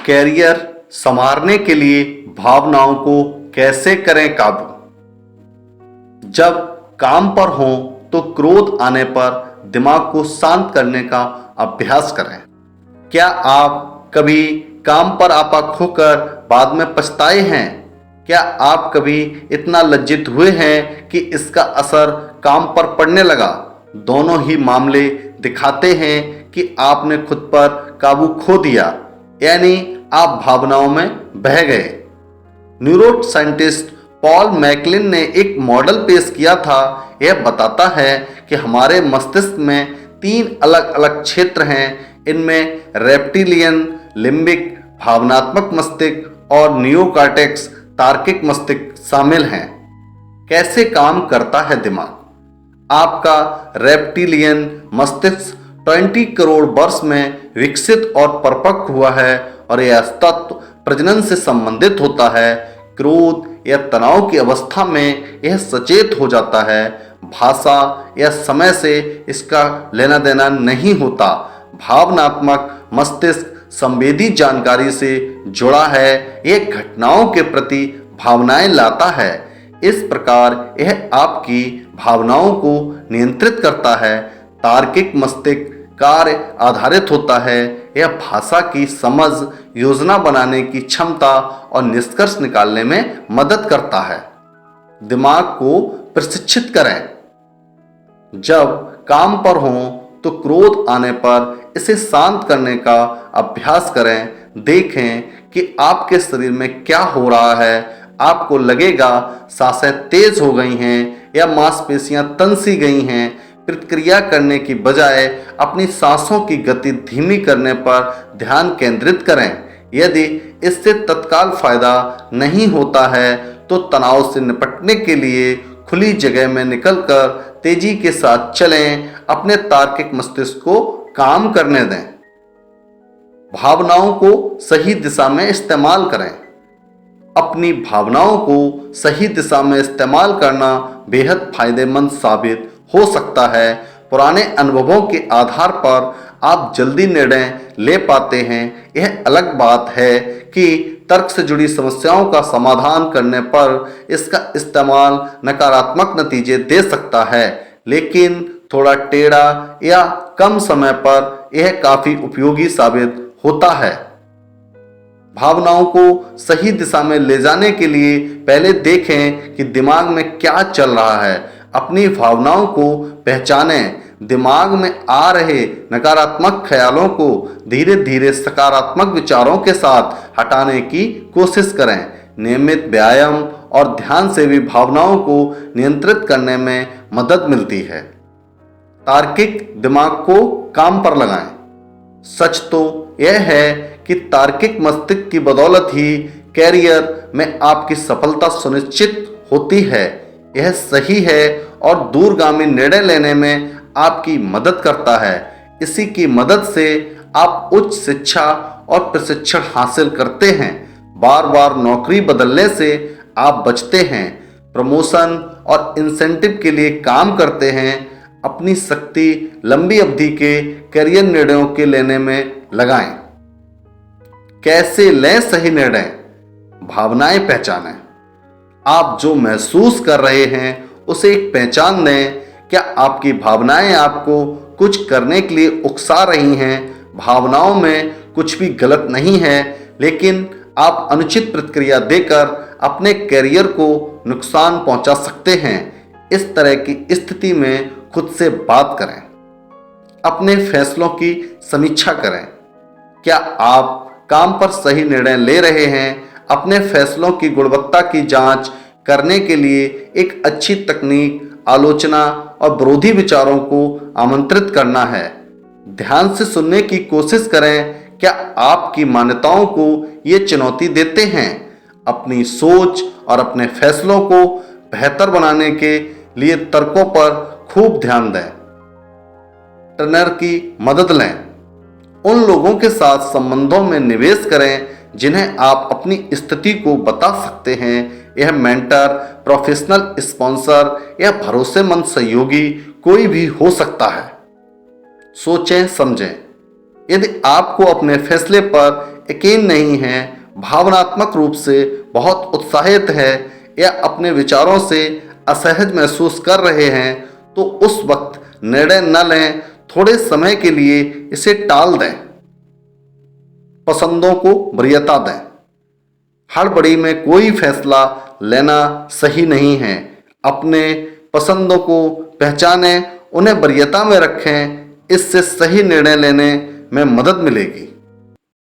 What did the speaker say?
Career संवारने के लिए भावनाओं को कैसे करें काबू। जब काम पर हों तो क्रोध आने पर दिमाग को शांत करने का अभ्यास करें। क्या आप कभी काम पर आपा खोकर बाद में पछताए हैं? क्या आप कभी इतना लज्जित हुए हैं कि इसका असर काम पर पड़ने लगा? दोनों ही मामले दिखाते हैं कि आपने खुद पर काबू खो दिया, यानी आप भावनाओं में बह गए। न्यूरो साइंटिस्ट पॉल मैकलिन ने एक मॉडल पेश किया था। यह बताता है कि हमारे मस्तिष्क में 3 अलग अलग क्षेत्र हैं। इनमें रेप्टिलियन, लिम्बिक भावनात्मक मस्तिष्क और नियोकॉर्टेक्स तार्किक मस्तिष्क शामिल हैं। कैसे काम करता है दिमाग? आपका रेप्टिलियन मस्तिष्क 20 करोड़ वर्ष में विकसित और परिपक्व हुआ है और यह तत्व प्रजनन से संबंधित होता है। क्रोध या तनाव की अवस्था में यह सचेत हो जाता है। भाषा या समय से इसका लेना देना नहीं होता। भावनात्मक मस्तिष्क संवेदी जानकारी से जुड़ा है। यह घटनाओं के प्रति भावनाएं लाता है। इस प्रकार यह आपकी भावनाओं को नियंत्रित करता है। तार्किक मस्तिष्क कार्य आधारित होता है। यह भाषा की समझ, योजना बनाने की क्षमता और निष्कर्ष निकालने में मदद करता है। दिमाग को प्रशिक्षित करें। जब काम पर हों तो क्रोध आने पर इसे शांत करने का अभ्यास करें। देखें कि आपके शरीर में क्या हो रहा है। आपको लगेगा सांसें तेज हो गई हैं या मांसपेशियां तन सी गई हैं। प्रतिक्रिया करने की बजाय अपनी सांसों की गति धीमी करने पर ध्यान केंद्रित करें। यदि इससे तत्काल फायदा नहीं होता है तो तनाव से निपटने के लिए खुली जगह में निकलकर तेजी के साथ चलें। अपने तार्किक मस्तिष्क को काम करने दें। भावनाओं को सही दिशा में इस्तेमाल करें। अपनी भावनाओं को सही दिशा में इस्तेमाल करना बेहद फायदेमंद साबित हो सकता है। पुराने अनुभवों के आधार पर आप जल्दी निर्णय ले पाते हैं। यह अलग बात है कि तर्क से जुड़ी समस्याओं का समाधान करने पर इसका इस्तेमाल नकारात्मक नतीजे दे सकता है, लेकिन थोड़ा टेढ़ा या कम समय पर यह काफी उपयोगी साबित होता है। भावनाओं को सही दिशा में ले जाने के लिए पहले देखें कि दिमाग में क्या चल रहा है। अपनी भावनाओं को पहचानें। दिमाग में आ रहे नकारात्मक ख्यालों को धीरे धीरे सकारात्मक विचारों के साथ हटाने की कोशिश करें। नियमित व्यायाम और ध्यान से भी भावनाओं को नियंत्रित करने में मदद मिलती है। तार्किक दिमाग को काम पर लगाएं। सच तो यह है कि तार्किक मस्तिष्क की बदौलत ही कैरियर में आपकी सफलता सुनिश्चित होती है। यह सही है और दूरगामी निर्णय लेने में आपकी मदद करता है। इसी की मदद से आप उच्च शिक्षा और प्रशिक्षण हासिल करते हैं। बार बार नौकरी बदलने से आप बचते हैं। प्रमोशन और इंसेंटिव के लिए काम करते हैं। अपनी शक्ति लंबी अवधि के करियर निर्णयों के लेने में लगाएं। कैसे लें सही निर्णय? भावनाएं पहचानें। आप जो महसूस कर रहे हैं उसे एक पहचान दें। क्या आपकी भावनाएं आपको कुछ करने के लिए उकसा रही हैं? भावनाओं में कुछ भी गलत नहीं है, लेकिन आप अनुचित प्रतिक्रिया देकर अपने करियर को नुकसान पहुंचा सकते हैं। इस तरह की स्थिति में खुद से बात करें। अपने फैसलों की समीक्षा करें। क्या आप काम पर सही निर्णय ले रहे हैं? अपने फैसलों की गुणवत्ता की जांच करने के लिए एक अच्छी तकनीक आलोचना और विरोधी विचारों को आमंत्रित करना है। ध्यान से सुनने की कोशिश करें। क्या आपकी मान्यताओं को ये चुनौती देते हैं? अपनी सोच और अपने फैसलों को बेहतर बनाने के लिए तर्कों पर खूब ध्यान दें। ट्रेनर की मदद लें। उन लोगों के साथ संबंधों में निवेश करें जिन्हें आप अपनी स्थिति को बता सकते हैं। यह मेंटर, प्रोफेशनल स्पॉन्सर या भरोसेमंद सहयोगी कोई भी हो सकता है। सोचें समझें। यदि आपको अपने फैसले पर यकीन नहीं है, भावनात्मक रूप से बहुत उत्साहित है या अपने विचारों से असहज महसूस कर रहे हैं, तो उस वक्त निर्णय न लें, थोड़े समय के लिए इसे टाल दें। पसंदों को वरीयता दें। हड़बड़ी में कोई फैसला लेना सही नहीं है। अपने पसंदों को पहचानें, उन्हें वरीयता में रखें, इससे सही निर्णय लेने में मदद मिलेगी।